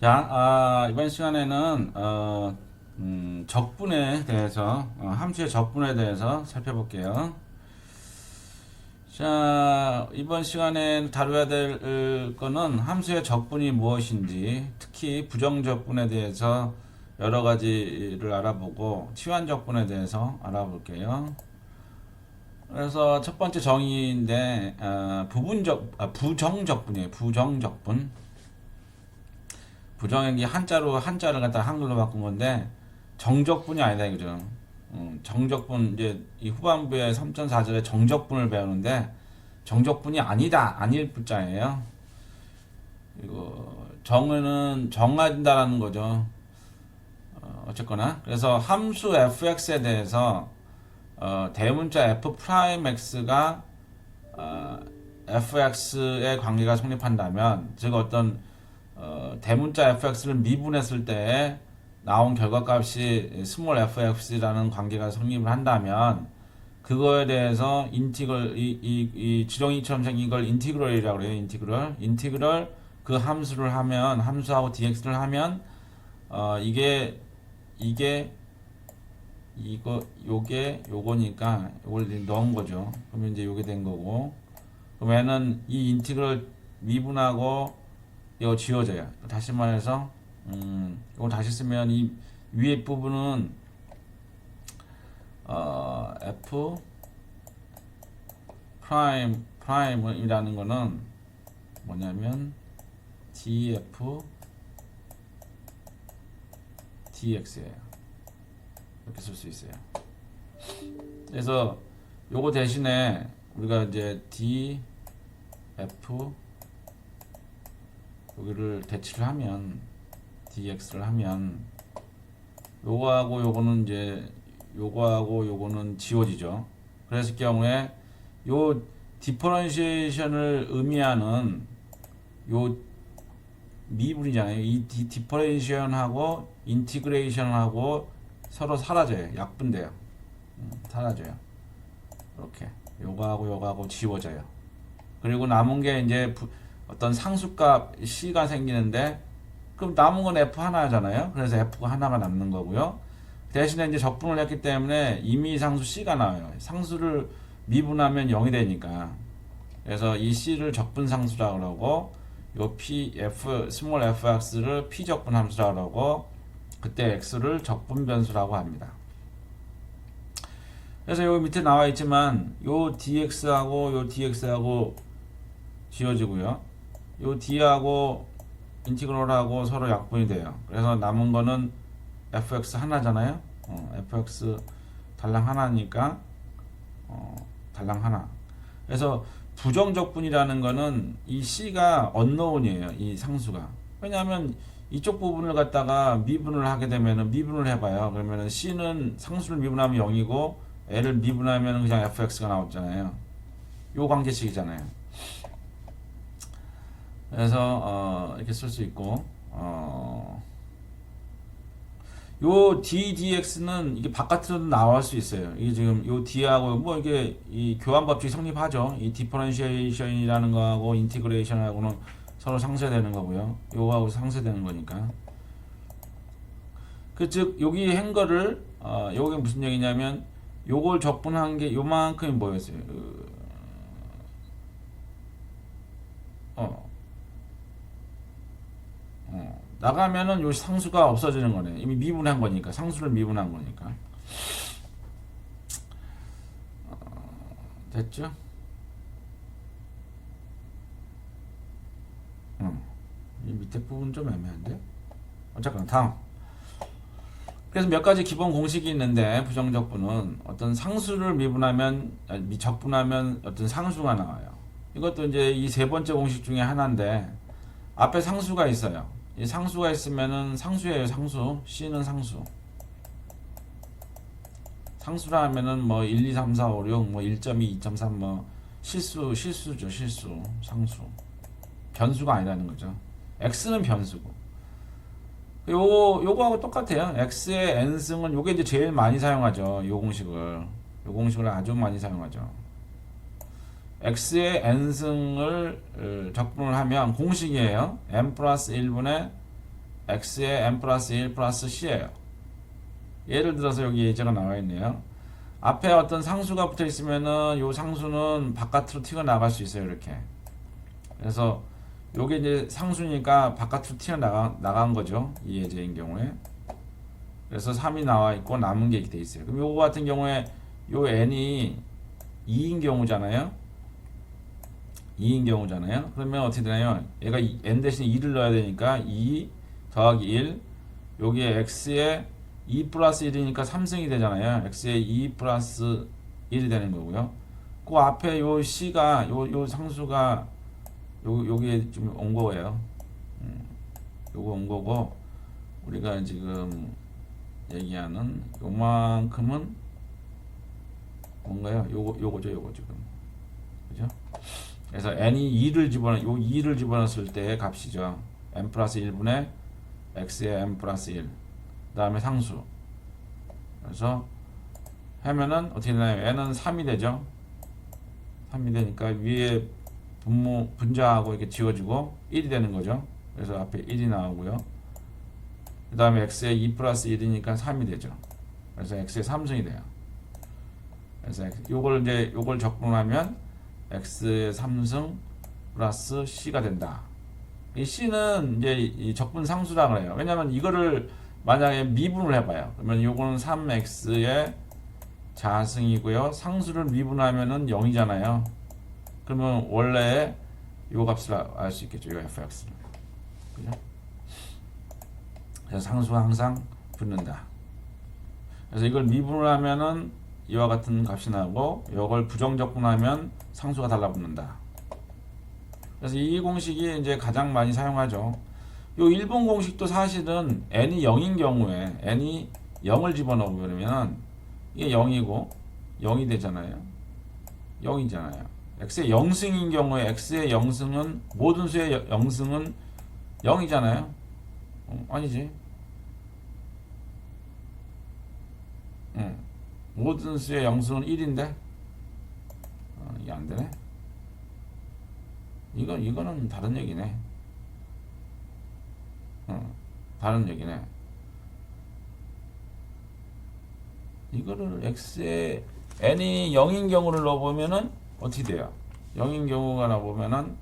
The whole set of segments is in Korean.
자, 이번 시간에는 적분에 대해서 함수의 적분에 대해서 살펴볼게요. 자, 이번 시간에 다뤄야 될 거는 함수의 적분이 무엇인지, 특히 부정적분에 대해서 여러 가지를 알아보고 치환적분에 대해서 알아볼게요. 그래서 첫 번째 정의인데 부정적분이에요. 부정적분. 부정액이 한자를 갖다 한글로 바꾼 건데 정적분이 아니다 이거죠. 정적분 이제 이 후반부에 3.4절에 정적분을 배우는데 정적분이 아니다 아닐 불자예요. 이거 정은 정한다라는 거죠. 어쨌거나 그래서 함수 fx에 대해서 대문자 f 프라임 x가 fx의 관계가 성립한다면 즉 어떤 대문자 fx를 미분했을 때 나온 결과값이 스몰 fx라는 관계가 성립을 한다면 그거에 대해서 인티그럴 이 지렁이처럼 생긴 걸 인티그럴이라고 그래요. 인티그럴 그 함수를 하면 함수하고 dx를 하면 이게 이거 요거니까 요걸 넣은 거죠. 그러면 이제 요게 된 거고 그러면은 이 인티그럴 미분하고 이거 지워져요. 다시 말해서 이거 다시 쓰면 이 위에 부분은 f 프라임이라는 거는 뭐냐면 df dx예요. 이렇게 쓸 수 있어요. 그래서 요거 대신에 우리가 이제 df 여기를 대치를 하면 dx를 하면 요거하고 요거는 이제 요거하고 요거는 지워지죠. 그랬을 경우에 요 디퍼런시에이션을 의미하는 요 미분이잖아요. 이 디퍼런시에이션하고 인티그레이션하고 서로 사라져요. 약분돼요. 사라져요. 이렇게 요거하고 지워져요. 그리고 남은 게 이제 어떤 상수값 c가 생기는데 그럼 남은 건 f 하나잖아요. 그래서 f가 하나가 남는 거고요. 대신에 이제 적분을 했기 때문에 이미 상수 c가 나와요. 상수를 미분하면 0이 되니까. 그래서 이 c를 적분 상수라고 그러고 요 스몰 fx를 p적분 함수라고 그러고 그때 x를 적분 변수라고 합니다. 그래서 여기 밑에 나와 있지만 요 dx하고 지워지고요. 요 d하고 인티그럴하고 서로 약분이 돼요. 그래서 남은 거는 fx 하나잖아요. fx 달랑 하나니까 달랑 하나. 그래서 부정적분이라는 거는 이 c가 unknown이에요. 이 상수가. 왜냐하면 이쪽 부분을 갖다가 미분을 하게 되면은 미분을 해봐요. 그러면은 c는 상수를 미분하면 0이고 l을 미분하면 그냥 fx가 나오잖아요. 요 관계식이잖아요. 그래서 이렇게 쓸 수 있고 요 ddx는 이게 바깥으로도 나올 수 있어요. 이게 지금 요 d하고 뭐 이게 이 교환 법칙이 성립하죠. 이 디퍼런시에이션이라는 거하고 인티그레이션하고는 서로 상쇄되는 거고요. 요거하고 상쇄되는 거니까. 즉 여기 한 거를 요게 무슨 얘기냐면 요걸 적분한 게 요만큼이 뭐였어요? 나가면은 요 상수가 없어지는 거네. 이미 미분한 거니까. 상수를 미분한 거니까. 됐죠? 이 밑에 부분 좀 애매한데? 어쨌거나 다음. 그래서 몇 가지 기본 공식이 있는데 부정적분은 어떤 상수를 적분하면 어떤 상수가 나와요. 이것도 이제 이 세 번째 공식 중에 하나인데 앞에 상수가 있어요. 이 상수가 있으면은 상수예요. 상수. C는 상수. 상수라 하면은 뭐 1, 2, 3, 4, 5, 6, 뭐 1.2, 2.3, 뭐 실수죠. 상수. 변수가 아니라는 거죠. X는 변수고. 요거하고 똑같아요. X의 n승은 요게 이제 제일 많이 사용하죠. 요 공식을 아주 많이 사용하죠. X의 n승을 적분을 하면 공식이에요. n 플러스 1분의 x의 n 플러스 1 플러스 c예요. 예를 들어서 여기 예제가 나와 있네요. 앞에 어떤 상수가 붙어 있으면은 요 상수는 바깥으로 튀어나갈 수 있어요. 이렇게. 그래서 요게 이제 상수니까 바깥으로 튀어나간 거죠. 이 예제인 경우에. 그래서 3이 나와 있고 남은 게 이렇게 돼 있어요. 그럼 요거 같은 경우에 요 n이 2인 경우잖아요. 2인 경우잖아요. 그러면 어떻게 되나요? 얘가 n 대신 2를 넣어야 되니까 2 더하기 1 여기에 x에 2 플러스 1이니까 3승이 되잖아요. x에 2 플러스 1이 되는 거고요. 그 앞에 요 c가 요 상수가 요게 좀 온 거예요. 요거 온 거고 우리가 지금 얘기하는 요만큼은 뭔가요? 요거죠 지금. 그죠? 그래서 n이 2를 집어넣었을 때의 값이죠. n 플러스 1분의 x의 n 플러스 1. 그 다음에 상수. 그래서 하면은 어떻게 되나요? n은 3이 되죠. 3이 되니까 위에 분자하고 이렇게 지워지고 1이 되는 거죠. 그래서 앞에 1이 나오고요. 그 다음에 x의 2 플러스 1이니까 3이 되죠. 그래서 x의 3승이 돼요. 그래서 요걸 적분하면 x의 3승 플러스 c가 된다. 이 c는 이제 이 적분 상수라 그래요. 왜냐면 이거를 만약에 미분을 해봐요. 그러면 요거는 3x의 자승이고요. 상수를 미분하면은 0이잖아요. 그러면 원래 요 값을 알 수 있겠죠. 요 fx를. 그죠? 그래서 상수가 항상 붙는다. 그래서 이걸 미분을 하면은 이와 같은 값이 나고 이걸 부정적분하면 상수가 달라붙는다. 그래서 이 공식이 이제 가장 많이 사용하죠. 요 일본 공식도 사실은 n이 0인 경우에 n이 0을 집어넣으면 이게 0이고 0이 되잖아요. 0이잖아요. x의 0승인 경우에 x의 0승은 모든 수의 0승은 0이잖아요. 아니지. 모든 수의 0승은 1인데 이게 안 되네. 이거는 다른 얘기네. 다른 얘기네. 이거를 x에 n이 0인 경우를 넣어보면은 어떻게 돼요? 0인 경우가 나보면은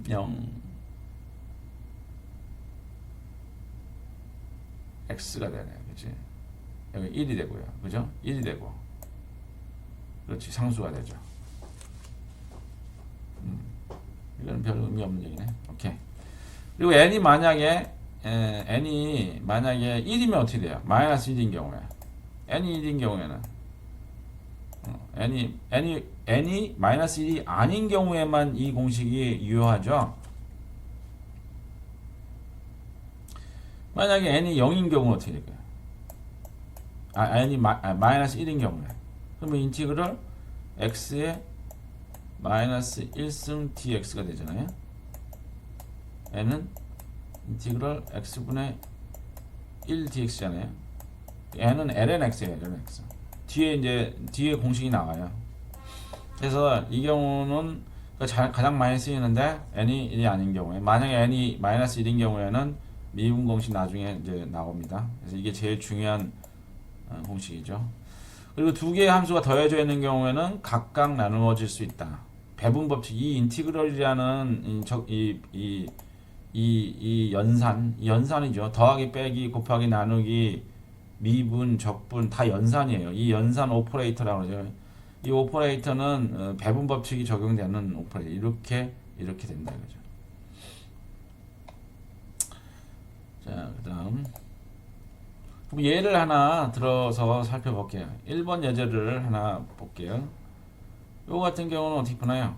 0 x가 되네. 그치? 여기 1이 되고요. 그죠? 1이 되고. 그렇지. 상수가 되죠. 이건 별 의미 없는 얘기네. 오케이. 그리고 n이 만약에 1이면 어떻게 돼요? 마이너스 1인 경우에. n이 1인 경우에는 n이 마이너스 1이 아닌 경우에만 이 공식이 유효하죠. 만약에 n이 0인 경우는 어떻게 될까요? n이 마이너스 1인 경우에. 그러면 인티그럴 x의 마이너스 1승 dx가 되잖아요. n은 인티그럴 x분의 1 dx잖아요. n은 ln x예요. ln x. 뒤에 공식이 나와요. 그래서 이 경우는 가장 많이 쓰이는데 n이 1이 아닌 경우에, 만약에 n이 마이너스 1인 경우에는 미분 공식 나중에 이제 나옵니다. 그래서 이게 제일 중요한 공식이죠. 그리고 두 개의 함수가 더해져 있는 경우에는 각각 나누어질 수 있다. 배분 법칙, 이 인티그럴이라는 이 연산이죠. 더하기, 빼기, 곱하기, 나누기, 미분, 적분 다 연산이에요. 이 연산 오퍼레이터라고 그러죠. 이 오퍼레이터는 배분 법칙이 적용되는 오퍼레이터. 이렇게 된다 이거죠. 자, 그다음 예를 하나 들어서 살펴볼게요. 1번 예제를 하나 볼게요. 요거 같은 경우는 어떻게 푸나요?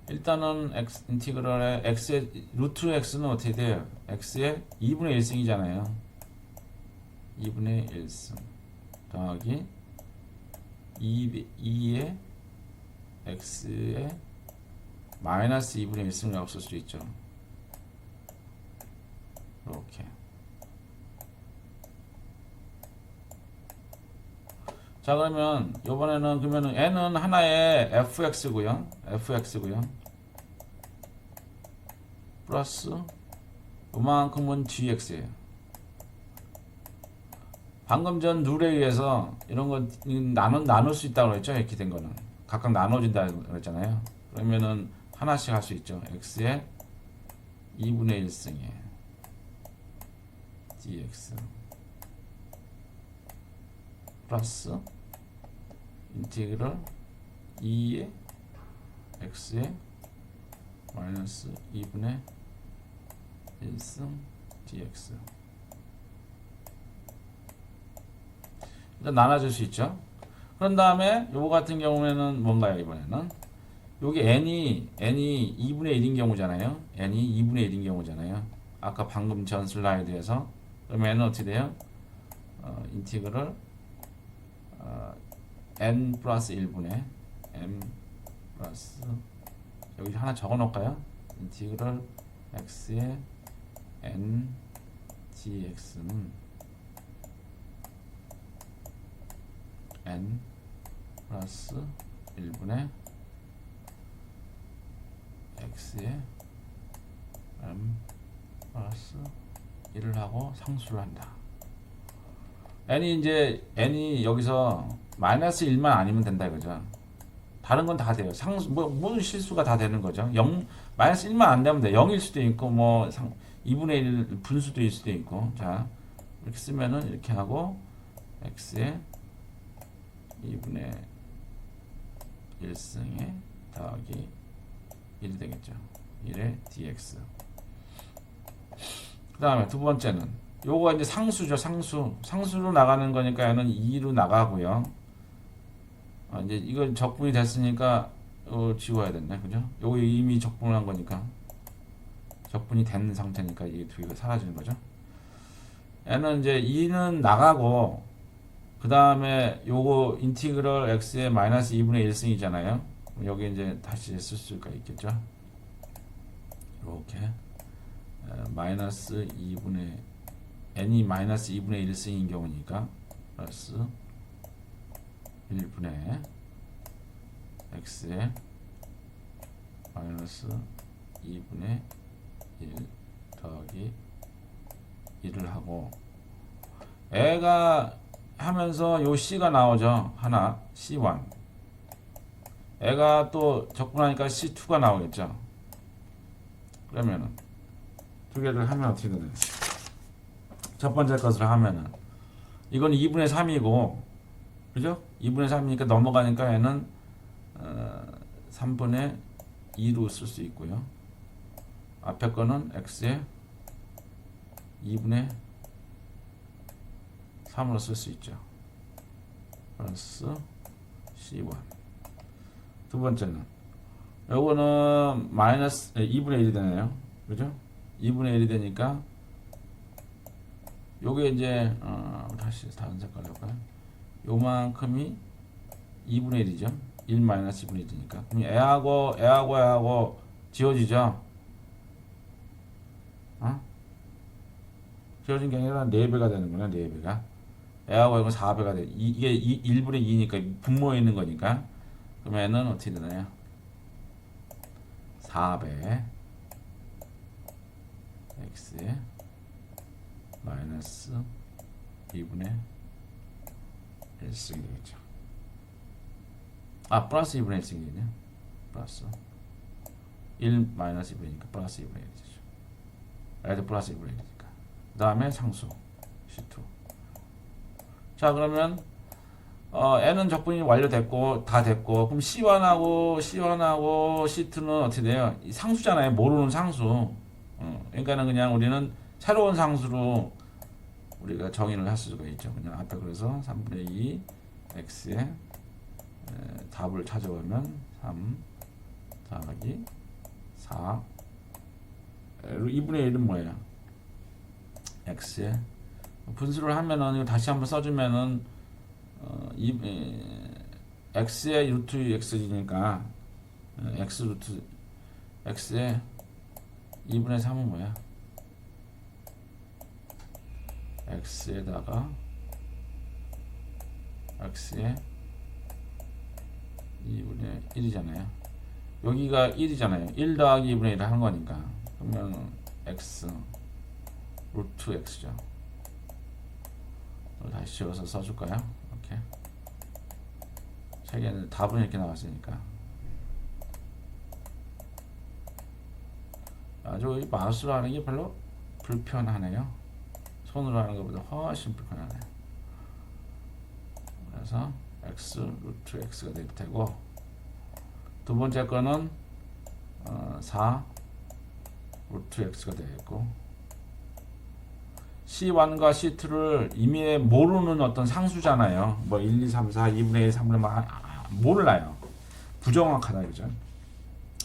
일단은 인티그럴의 x의 루트 x는 어떻게 돼요? x의 2분의 1승이잖아요. 2분의 1승 더하기 2의 x의 마이너스 2분의 1승이라고 쓸 수 있죠. 이렇게. 자, 그러면 이번에는 그러면은 n은 하나의 fx고요. 플러스 요만큼은 gx예요. 방금 전 룰에 의해서 이런 거 나눌 수 있다고 그랬죠. 이렇게 된 거는 각각 나눠진다고 그랬잖아요. 그러면은 하나씩 할 수 있죠. x의 2분의 1승에 dx 플러스 인티그럴 2의 x의 마이너스 2분의 1승 dx. 일단 나눠줄 수 있죠. 그런 다음에 요거 같은 경우에는 뭔가요? 이번에는 여기 n이 2분의 1인 경우잖아요. n이 2분의 1인 경우잖아요. 아까 방금 전 슬라이드에서. 그러면 n은 어떻게 돼요? 인티그럴 n 플러스 1분의 m 플러스 여기 하나 적어 놓을까요? 인티그럴 x의 n dx는 n 플러스 1분의 x의 m 플러스 1을 하고 상수를 한다. n이 여기서 마이너스 1만 아니면 된다 이거죠. 다른 건 다 돼요. 상수 모든 실수가 다 되는 거죠. 0 마이너스 1만 안 되면 돼. 0일 수도 있고 뭐 2분의 1 분수도일 수도 있고. 자 이렇게 쓰면은 이렇게 하고 x의 2분의 1승에 더하기 1이 되겠죠. 1의 dx. 그 다음에 두 번째는 요거 이제 상수죠. 상수로 나가는 거니까 얘는 2로 나가고요. 이제 이건 적분이 됐으니까 지워야 된다. 그죠? 요거 이미 적분을 한 거니까 적분이 된 상태니까 이게 두 개가 사라지는 거죠. 얘는 이제 2는 나가고 그 다음에 요거 인티그럴 x의 마이너스 2분의 1승이잖아요. 여기 이제 다시 쓸 수가 있겠죠. 이렇게 마이너스 2분의 n이 마이너스 2분의 1승인 경우니까 플러스 1분의 x의 마이너스 2분의 1 더하기 1을 하고 애가 하면서 요 c가 나오죠. 하나 c1 애가 또 적분하니까 c2가 나오겠죠. 그러면은 두 개를 하면 어떻게 되나요? 첫 번째 것을 하면은 이건 2분의 3이고 그죠? 2분의 3이니까 넘어가니까 얘는 3분의 2로 쓸 수 있고요. 앞에 거는 x의 2분의 3으로 쓸 수 있죠. 플러스 c1. 두 번째는 요거는 마이너스 2분의 1이 되네요. 그죠? 2분의 1이 되니까 요게 이제 다시 다른 색깔로 할까요? 요만큼이 2분의 1이죠. 1 마이너스 2분의 1이니까. 그럼 애하고 지워지죠. 지워진 게 아니라 4배가 되는구나. 4배가. 애하고 이거 4배가 돼. 이게 1분의 2니까 분모에 있는 거니까. 그러면 애는 어떻게 되나요? 4배 x에 마이너스 2분의 1승이 되겠죠. 플러스 2분의 1승이겠네요. 플러스 1 마이너스 2분이니까 플러스 2분의 1이죠. 애도 플러스 2분의 1이니까. 그 다음에 상수 C2. 자 그러면 n은 적분이 완료됐고 다 됐고 그럼 C1하고 C2는 어떻게 돼요? 상수잖아요. 모르는 상수. 그러니까는 그냥 우리는 새로운 상수로 우리가 정의를 할 수가 있죠. 그냥 앞에 그래서 3분의 2 x의 답을 찾아보면 3 더하기 4 2분의 1은 뭐예요? x의 분수를 하면은 이거 다시 한번 써주면은 x의 루트 x이니까 x 루트 x의 2분의 3은 뭐야? x에다가 x의 2분의 1이잖아요. 여기가 1이잖아요. 1 더하기 2분의 1을 하는 거니까. 그러면 x 루트 x죠. 다시 지워서 써줄까요? 이렇게 세 개는 답은 이렇게 나왔으니까. 아주 마우스로 하는 게 별로 불편하네요. 손으로 하는 것보다 훨씬 불편하네요. 그래서 x 루트 x가 될 테고, 두 번째 거는 4 루트 x가 되겠고, C1과 C2를 이미 모르는 어떤 상수잖아요. 뭐 1, 2, 3, 4, 2분의 1, 3분의 1 몰라요. 부정확하다 그죠?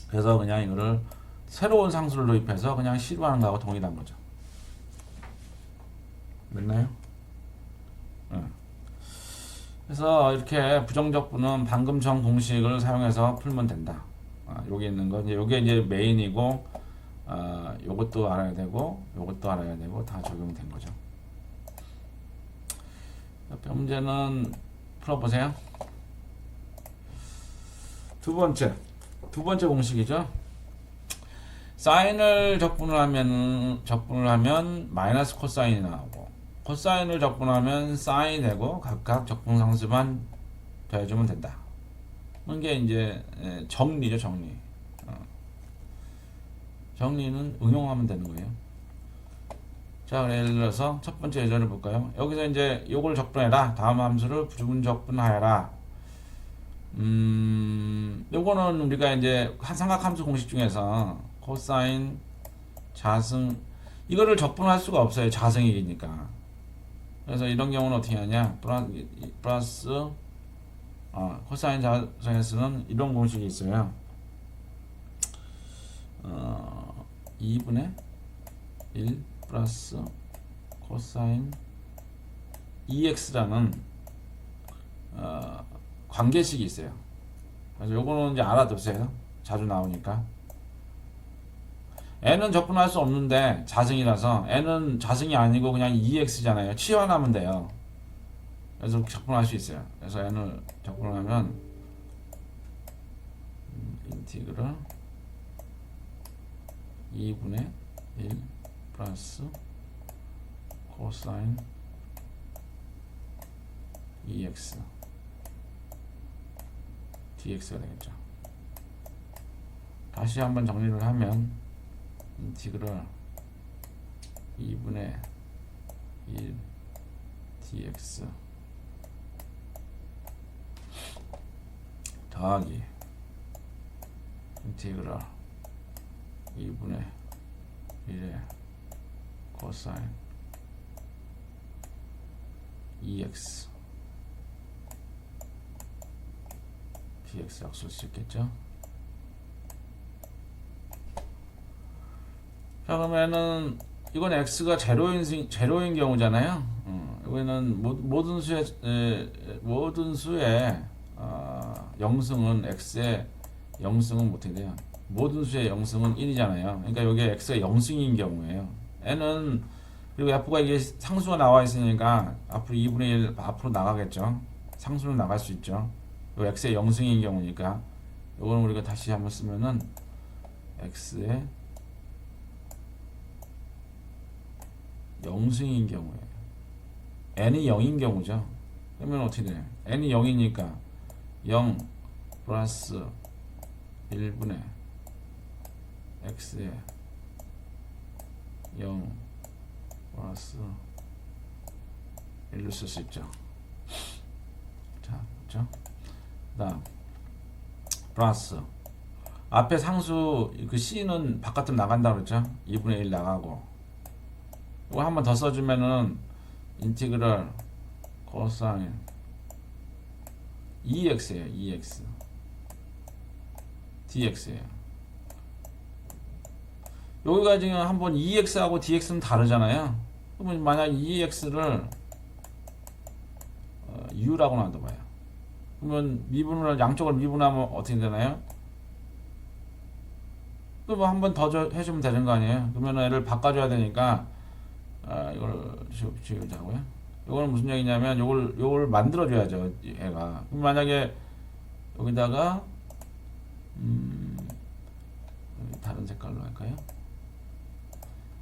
그래서 그냥 이거를 새로운 상수를 도입해서 그냥 C로 하는 거하고 동일한 거죠. 맞나요? 그래서 이렇게 부정적분은 방금 전 공식을 사용해서 풀면 된다. 여기 있는 거 이제 요게 이제 메인이고, 요것도 알아야 되고 요것도 알아야 되고 다 적용된 거죠. 옆에 문제는 풀어보세요. 두 번째 공식이죠. 사인을 적분을 하면 마이너스 코사인이 나오고, 코사인을 적분하면 사인이 되고, 각각 적분 상수만 더해주면 된다. 이게 이제 정리죠, 정리. 정리는 응용하면 되는 거예요. 자, 예를 들어서 첫 번째 예전을 볼까요? 여기서 이제 요걸 적분해라. 다음 함수를 부분 적분하여라. 요거는 우리가 이제 삼각함수 공식 중에서 코사인, 자승, 이거를 적분할 수가 없어요. 자승이니까. 그래서 이런 경우는 어떻게 하냐? 플러스 코사인 자승에서는 이런 공식이 있어요. 2분의 1 플러스 코사인 2x라는 관계식이 있어요. 그래서 요거는 이제 알아두세요. 자주 나오니까. n은 적분할 수 없는데 자승이라서, n은 자승이 아니고 그냥 2x잖아요. 치환하면 돼요. 그래서 적분할 수 있어요. 그래서 n을 적분하면 인티그럴 2분의 1 플러스 코사인 2x dx가 되겠죠. 다시 한번 정리를 하면 인티그럴 2분의 1 dx 더하기 인티그럴 2분의 1의 코사인 2x dx라고 쓸 수 있겠죠. 자, 그러면은 이건 x가 제로인 경우잖아요. 여기는 모든 수의 영승은 x의 영승은 어떻게 돼요? 모든 수의 영승은 1이잖아요. 그러니까 여기 x가 영승인 경우예요. n은, 그리고 f가 이게 상수가 나와 있으니까 앞으로 2분의 1 앞으로 나가겠죠. 상수는 나갈 수 있죠. 요 x의 영승인 경우니까 요거는 우리가 다시 한번 쓰면은 x의 영승인 경우에 n이 0인 경우죠. 그러면 어떻게 돼요? n이 0이니까 0 플러스 1분의 x에 0 플러스 1로 쓸 수 있죠. 자, 그렇죠? 그다음 플러스 앞에 상수 그 c는 바깥으로 나간다 그랬죠? 2분의 1 나가고, 이거 한 번 더 써주면은 인티그럴 코사인 2x예요. 2x dx예요. 여기가 지금 한번 2x하고 dx는 다르잖아요. 그러면 만약 2x를 u라고 놔둬봐요. 그러면 미분을 양쪽을 미분하면 어떻게 되나요? 그럼 한 번 더 해주면 되는 거 아니에요? 그러면 얘를 바꿔줘야 되니까 이걸 지우자고요. 이거는 무슨 얘기냐면 요걸 만들어줘야죠, 얘가. 그럼 만약에 여기다가 다른 색깔로 할까요?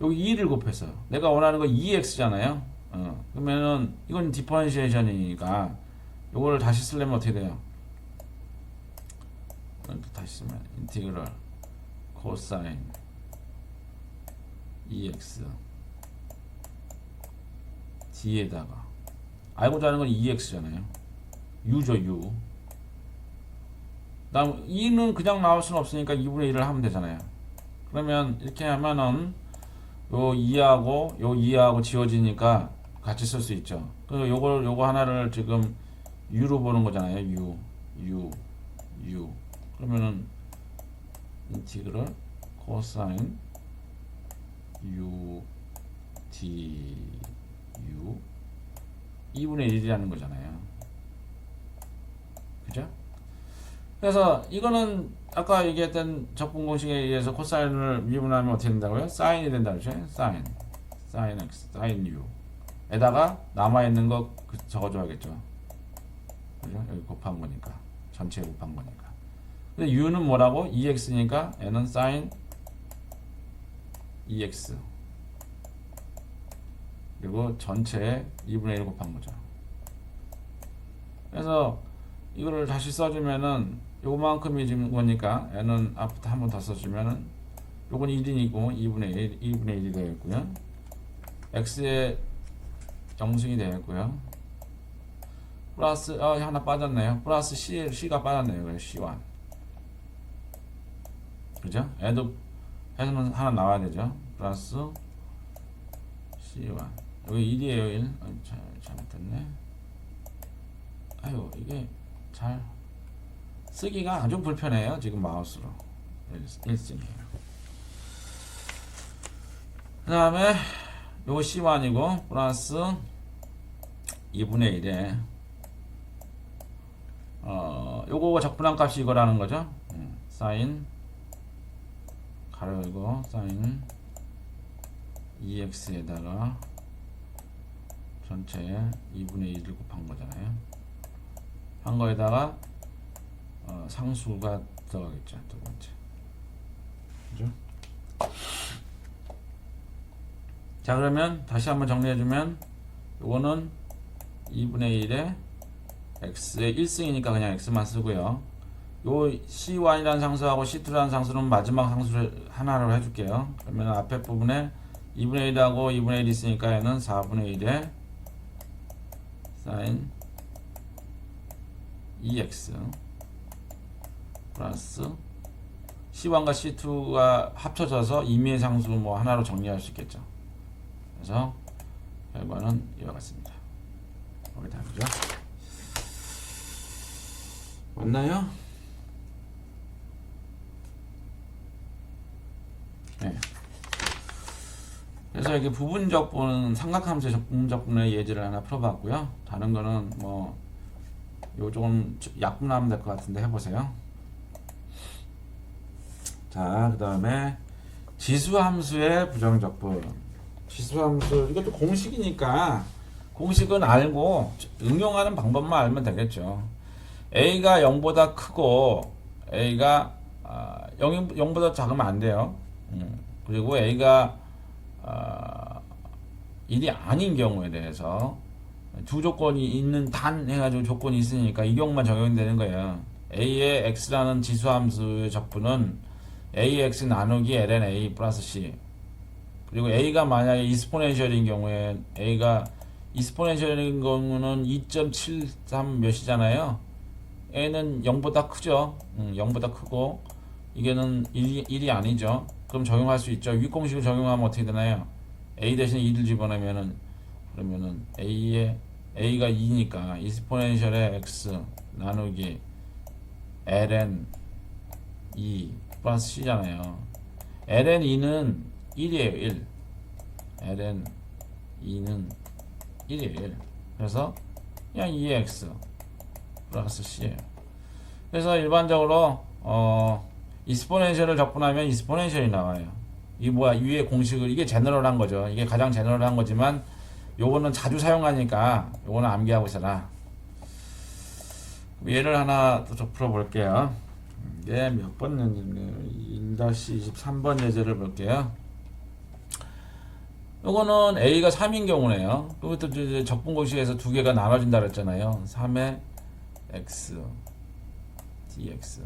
여기 2를 곱해서 내가 원하는 거 2x잖아요. 그러면은 이건 디퍼런시에이션이니까 요거를 다시 쓰려면 어떻게 돼요? 다시 쓰면 인티그럴 코사인 2x d에다가 알고자 하는 건 2x잖아요. u죠, u. 다음 2는 그냥 나올 수는 없으니까 2분의 1을 하면 되잖아요. 그러면 이렇게 하면은 요 2하고 지워지니까 같이 쓸 수 있죠. 그리고 요거 하나를 지금 u로 보는 거잖아요. u. 그러면은 인티그럴 코사인 u du 2분의 1이라는 거잖아요. 그죠? 그래서 이거는 아까 얘기했던 적분 공식에 의해서 코사인을 미분하면 어떻게 된다고요? 사인이 된다고 그랬죠? 사인 x, 사인 u 에다가 남아있는 거 적어줘야겠죠. 그죠? 여기 곱한 거니까 전체에 곱한 거니까. 근데 u는 뭐라고? 2x니까 n은 사인 2x 그리고 전체에 2분의 1 곱한 거죠. 그래서 이거를 다시 써주면은 요만큼이 지금 거니까 n은 앞부터 한 번 더 써주면은 요건 1이니고 2분의 1이 되겠고요. x의 영승이 되겠고요. 플러스 하나 빠졌네요. 플러스 c가 빠졌네요. 그래서 c1 그죠? 애도 해서는 하나 나와야 되죠. 플러스 c1 여기 1이에요. 1 잘못됐네. 아유 이게 잘 쓰기가 아주 불편해요. 지금 마우스로 1승이에요. 그 다음에 요거 C1이고 플러스 2분의 1에 요거 적분한 값이 이거라는 거죠. 사인 가로 열고 사인 2x에다가 전체에 2분의 1을 곱한 거잖아요. 한 거에다가 상수가 들어가겠죠. 두 번째. 그죠? 자, 그러면 다시 한번 정리해주면 요거는 2분의 1에 x의 1승이니까 그냥 x만 쓰고요. 요 c1이라는 상수하고 c2라는 상수는 마지막 상수를 하나로 해줄게요. 그러면 앞에 부분에 2분의 1하고 2분의 1이 있으니까 얘는 4분의 1에 사인 2x 플러스 C1과 C2가 합쳐져서 임의의 상수 뭐 하나로 정리할 수 있겠죠. 그래서 결과는 이와 같습니다. 거기 다르죠? 맞나요? 네. 그래서 여기 부분적분 삼각함수의 부분적분의 예제를 하나 풀어봤고요. 다른 거는 뭐 요쪽은 약분하면 될 것 같은데 해보세요. 자, 그 다음에 지수함수의 부정적분. 지수함수 이것도 공식이니까 공식은 알고 응용하는 방법만 알면 되겠죠. A가 0보다 크고 A가 0보다 작으면 안 돼요. 그리고 A가 1이 아닌 경우에 대해서 두 조건이 있는 단 해가지고 조건이 있으니까 이 경우만 적용되는 거예요. A의 X라는 지수함수의 적분은 AX 나누기 ln A 플러스 C. 그리고 A가 만약에 이스포넨셜인 경우에 A가 이스포넨셜인 경우는 2.73 몇이잖아요. A는 0보다 크죠. 0보다 크고 이게는 1이 아니죠. 그럼 적용할 수 있죠. 윗공식을 적용하면 어떻게 되나요? A 대신에 2를 집어넣으면은 그러면은 A가 2니까 이스포넨셜의 X 나누기 ln 2 플러스 C잖아요. ln 2는 1이에요. 1. ln 2는 1이에요. 1. 그래서 그냥 2x 플러스 C예요. 그래서 일반적으로 이스포넨셜을 적분하면 이스포넨셜이 나와요. 이 뭐야 위에 공식을 이게 제너럴한 거죠. 이게 가장 제너럴한 거지만 요거는 자주 사용하니까 요거는 암기하고 있어라. 예를 하나 더 풀어볼게요. 이게 몇 번 예제인가요? 1-23번 예제를 볼게요. 요거는 a가 3인 경우네요. 그것도 이제 적분공식에서 두 개가 나눠진다 그랬잖아요. 3의 x dx.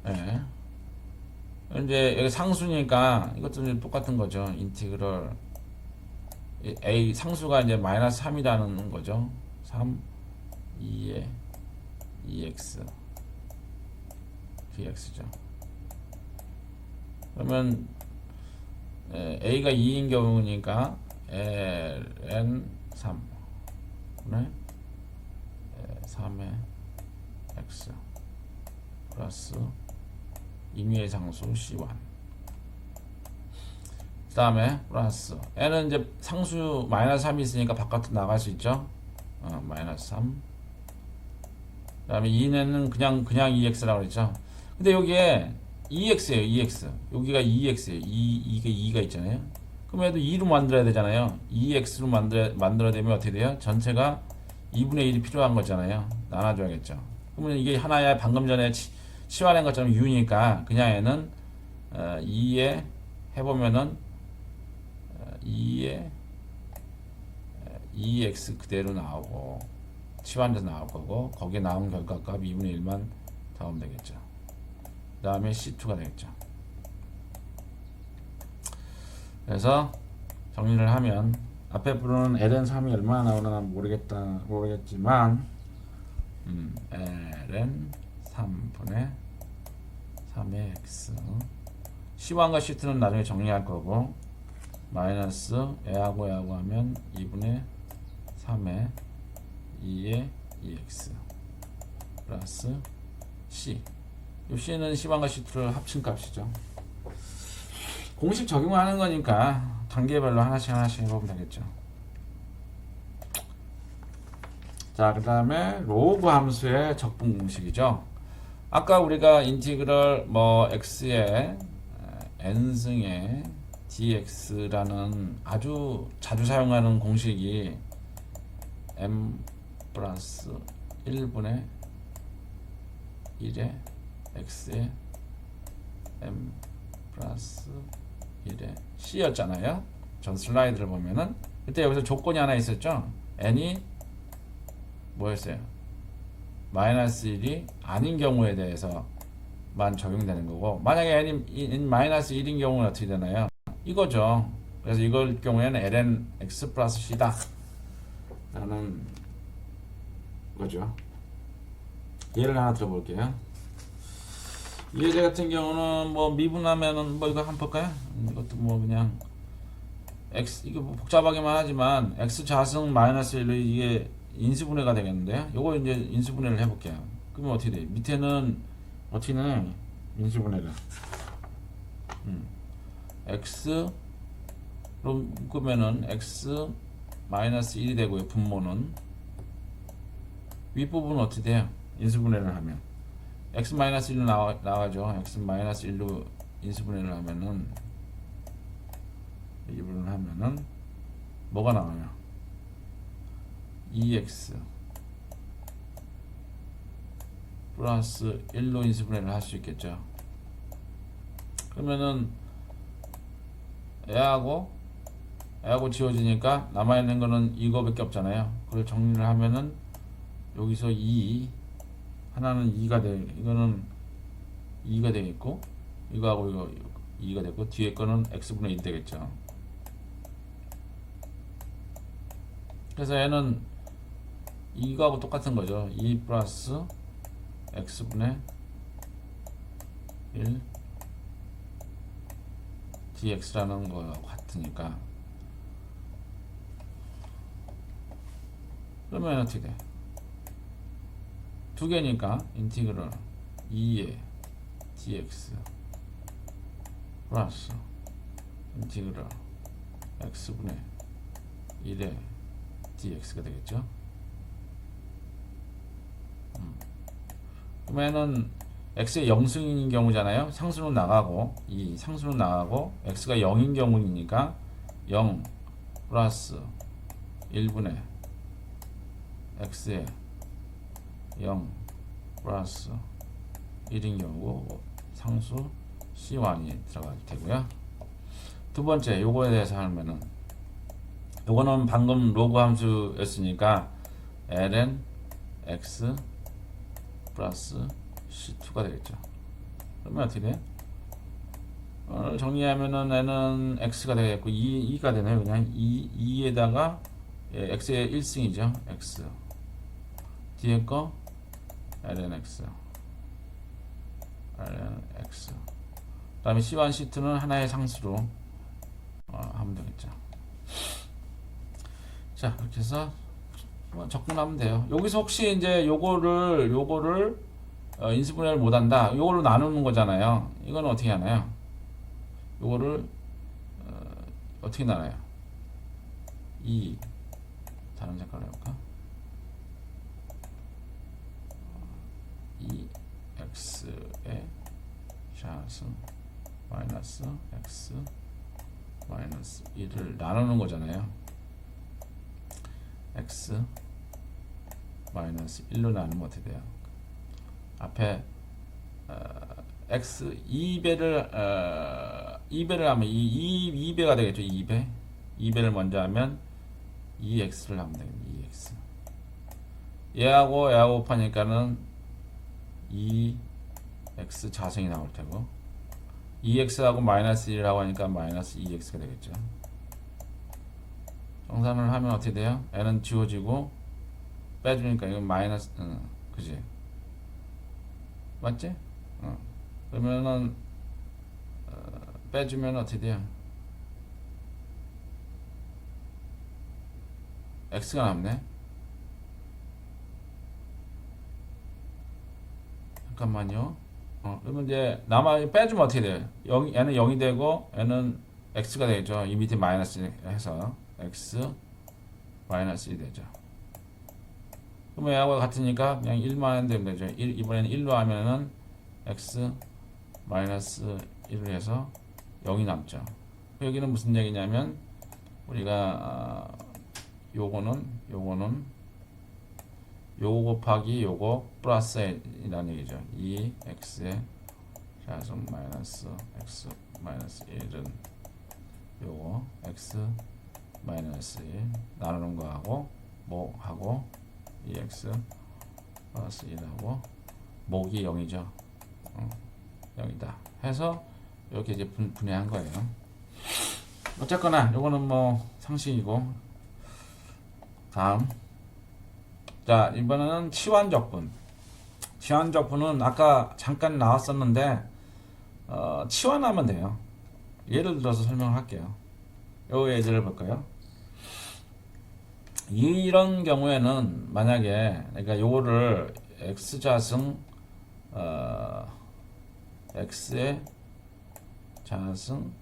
예. 이제 여기 상수니까 이것도 이제 똑같은 거죠. 인티그럴 a 상수가 이제 마이너스 3이라는 거죠. 3 2의 2x dx죠. 그러면 a가 2인 경우니까 ln 3 3의 x 플러스 임의의 상수 c1. 그 다음에 플러스 n은 이제 상수 마이너스 3이 있으니까 바깥으로 나갈 수 있죠. 마이너스 3. 그 다음에 2는 그냥 2x라고 그랬죠. 근데 여기에 2x예요. 2x. 여기가 2x예요. 이게 2가 있잖아요. 그럼 얘도 2로 만들어야 되잖아요. 2x로 만들어야 되면 어떻게 돼요? 전체가 2분의 1이 필요한 거잖아요. 나눠줘야겠죠. 그러면 이게 하나야 방금 전에 치환한 것처럼 u니까 그냥 얘는 2에 해보면은 2에 2x 그대로 나오고 치환돼서 나올 거고 거기에 나온 결과값 2분의 1만 더하면 되겠죠. 그 다음에 C2가 되겠죠. 그래서 정리를 하면 앞에 부르는 ln 3이 얼마나 나오나 모르겠지만 ln 3분의 3의 x C1과 C2는 나중에 정리할 거고 마이너스 애하고 하면 2분의 3의 2의 2x 플러스 C. 이 C는 C1과 C2를 합친 값이죠. 공식 적용하는 거니까 단계별로 하나씩 해보면 되겠죠. 자, 그 다음에 로그 함수의 적분 공식이죠. 아까 우리가 인티그럴 x의 n승의 dx라는 아주 자주 사용하는 공식이 m 플러스 1분의 1의 x의 m 플러스 1의 c였잖아요. 전 슬라이드를 보면은 그때 여기서 조건이 하나 있었죠. n이 뭐였어요? 마이너스 1이 아닌 경우에 대해서만 적용되는 거고, 만약에 n이 마이너스 1인 경우는 어떻게 되나요? 이거죠. 그래서 이걸 경우에는 ln x 플러스 c다 라는 거죠. 예를 하나 들어볼게요. 이 예제 같은 경우는 뭐 미분하면은 뭐 이거 한번 볼까요? 이것도 뭐 그냥 x 이거 뭐 복잡하기만 하지만 x 자승 마이너스 1로 이게 인수분해가 되겠는데요. 요거 이제 인수분해를 해볼게요. 그러면 어떻게 돼? 밑에는 어떻게 내? 인수분해를 x로 묶으면은 x 마이너스 1이 되고요. 분모는 윗부분은 어떻게 돼요? 인수분해를 하면 x 마이너스 1로 나가죠. x 마이너스 1로 인수분해를 하면은 이 부분을 하면은 뭐가 나와요? 2x 플러스 1로 인수분해를 할 수 있겠죠. 그러면은 애하고 지워지니까 남아있는 거는 이거밖에 없잖아요. 그걸 정리를 하면은 여기서 2 하나는 2가 이거는 2가 되겠고 이거하고 이거 2가 되고 뒤에 거는 x분의 1 되겠죠. 그래서 얘는 이거하고 똑같은 거죠. 2 플러스 x분의 1 dx라는 거 같으니까 그러면 어떻게 돼? 두 개니까 인티그럴 2의 dx 플러스 인티그럴 x분의 1의 dx가 되겠죠. 그러면은 x의 0승인 경우잖아요. 상수는 나가고 이 상수는 나가고 x가 0인 경우니까 0 플러스 1분의 x의 0 플러스 1인 경우고 상수 C1이 들어갈 테고요. 두 번째 요거에 대해서 하면은 요거는 방금 로그 함수였으니까 ln x 플러스 c2가 되겠죠. 그러면 어떻게 돼? 정리하면은 n은 x가 되겠고 2가 되네요. 그냥 2에다가 x의 1승이죠. x 뒤에 거 ln x 그 다음에 c1 c2는 하나의 상수로 하면 되겠죠. 자, 그렇게 해서 접근하면 돼요. 여기서 혹시 이제 요거를 인수분해를 못한다. 요걸로 나누는 거잖아요. 이건 어떻게 하나요? 요거를 어떻게 나눠요? 다른 색깔로 해볼까? 2x의 샷은 마이너스 x 마이너스 1을 나누는 거잖아요. x 마이너스 1로 나누면 어떻게 돼요? 앞에 x 2배를 하면 2배가 되겠죠. 2배를 먼저 하면 2x를 하면 되겠네. 2x 얘하고 곱하니까는 2x 자승이 나올 테고 2x하고 마이너스 1이라고 하니까 마이너스 2x가 되겠죠. 정산을 하면 어떻게 돼요? n은 지워지고 빼주니까 이건 마이너스 그지? 맞지? 그러면은 빼주면 어떻게 돼요? x가 남네. 잠깐만요. 그러면 이제 빼주면 어떻게 돼요? n은 0이 되고 n은 x가 되죠. 이 밑에 마이너스 해서 x 마이너스 1이 되죠. 그러면 얘하고 같으니까 그냥 1만 되면 되죠. 이번에는 1로 하면은 x 마이너스 1을 해서 0이 남죠. 여기는 무슨 얘기냐면 우리가 요거 곱하기 요거 플러스이라는 얘기죠. 2x의 자승 마이너스 x 마이너스 1은 요거 x 마이너스 1 나누는 거하고 하고 2x 플러스 1하고 목이 0이죠. 0이다 해서 이렇게 이제 분해한 거예요. 어쨌거나 요거는 뭐 상식이고, 다음 자 이번에는 치환적분. 치환적분은 아까 잠깐 나왔었는데 치환하면 돼요. 예를 들어서 설명을 할게요. 요 예제를 볼까요? 이런 경우에는 만약에 그러니까 요거를 x자승 x의 자승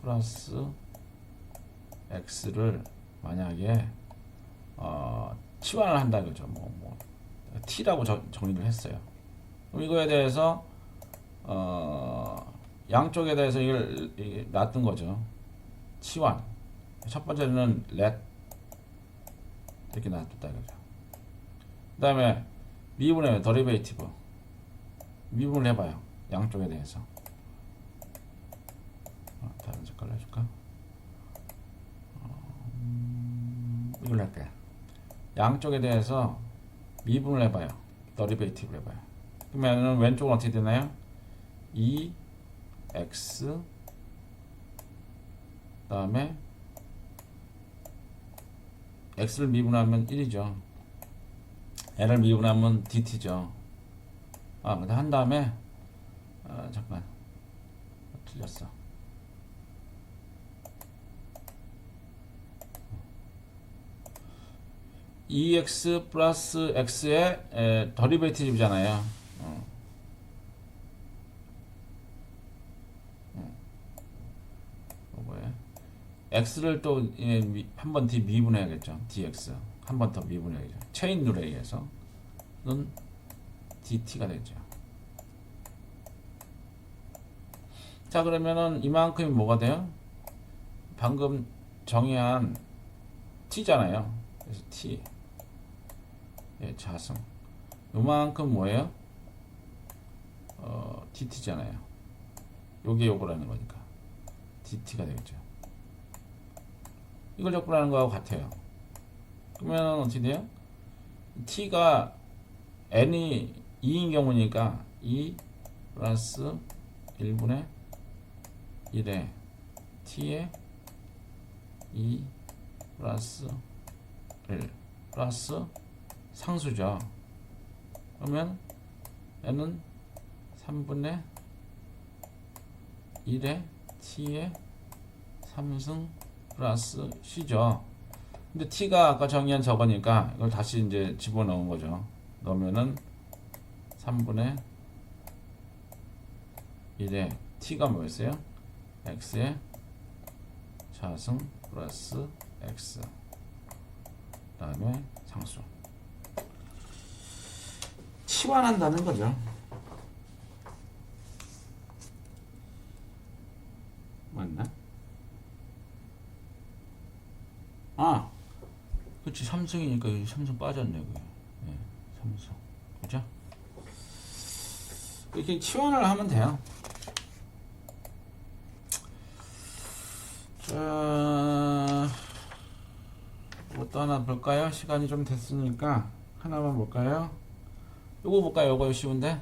플러스 x를 만약에 치환을 한다 그죠. t라고 정의를 했어요. 그럼 이거에 대해서 양쪽에 대해서 이걸 놔둔 거죠. 치환. 첫 번째는 let 이렇게 놔뒀다 이거죠. 그 다음에 미분의 derivative 미분을 해봐요. 양쪽에 대해서. 다른 색깔로 해줄까? 이걸 할게. 양쪽에 대해서 미분을 해봐요. derivative를 해봐요. 그러면 왼쪽은 어떻게 되나요? 2x 그 다음에 x를 미분하면 1이죠. n을 미분하면 dt죠. 근데 한 다음에 잠깐 틀렸어. EX 플러스 X의 더리베이티브잖아요. X를 또 한 번 더 미분해야겠죠. DX 한 번 더 미분해야겠죠. 체인 룰에 의해서는 DT가 되죠. 자 그러면은 이만큼이 뭐가 돼요? 방금 정의한 T잖아요. 그래서 T 자승 요만큼 뭐예요? DT잖아요. 요게 요거라는 거니까 dt가 되겠죠. 이걸 적분하는 거하고 같아요. 그러면 어떻게 돼요? t가 n이 2인 경우니까 2 플러스 1분의 1에 t에 2 플러스 1 플러스 상수죠. 그러면 n은 3분의 1에 t의 3승 플러스 c죠. 근데 t가 아까 정의한 저거니까 이걸 다시 이제 집어넣은 거죠. 넣으면은 3분의 1에 t가 뭐였어요? x의 자승 플러스 x 그 다음에 상수 치환한다는 거죠. 맞나? 아, 그치. 삼성이니까 여기 삼성 빠졌네. 그게. 네, 삼성. 그죠? 이렇게 치환을 하면 돼요. 자, 이것도 하나 볼까요? 시간이 좀 됐으니까 하나만 볼까요? 요거 볼까요? 요거 쉬운데.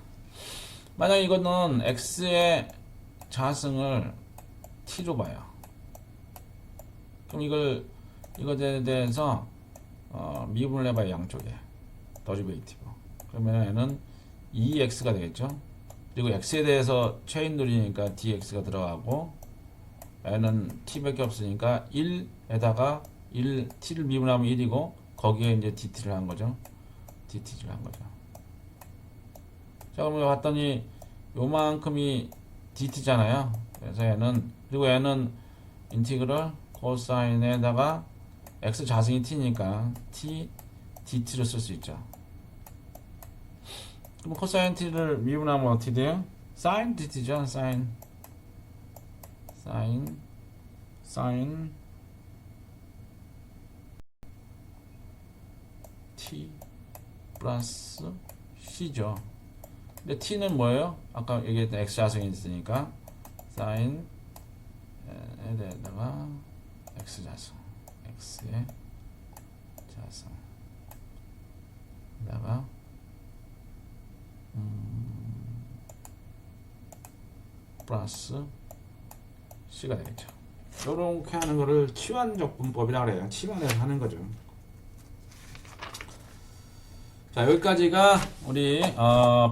만약 이거는 x의 자승을 t로 봐요. 그럼 이거에 대해서 미분을 해봐요. 양쪽에 더리베이티브. 그러면 얘는 2x가 되겠죠. 그리고 x에 대해서 체인놀이니까 dx가 들어가고 n은 t밖에 없으니까 1에다가 1t를 미분하면 1이고 거기에 이제 dt를 한 거죠. dt를 한 거죠. 자, 그러면 봤더니 요만큼이 dt잖아요. 그래서 얘는, 그리고 얘는 인티그럴 코사인에다가 x 자승이 t니까 t dt를 쓸 수 있죠. 그럼 코사인 t를 미분하면 어떻게 돼요? sin dt죠. sin t 플러스 c죠. 근데 t는 뭐예요? 아까 얘기했던 x 자승이 있으니까 sin 에다가 x 자승, x의 자승 에다가 플러스 c가 되겠죠. 이렇게 하는 거를 치환적분법이라고 그래요. 치환해서 하는 거죠. 자, 여기까지가 우리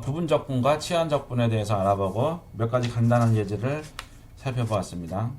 부분적분과 치환적분에 대해서 알아보고 몇 가지 간단한 예제를 살펴보았습니다.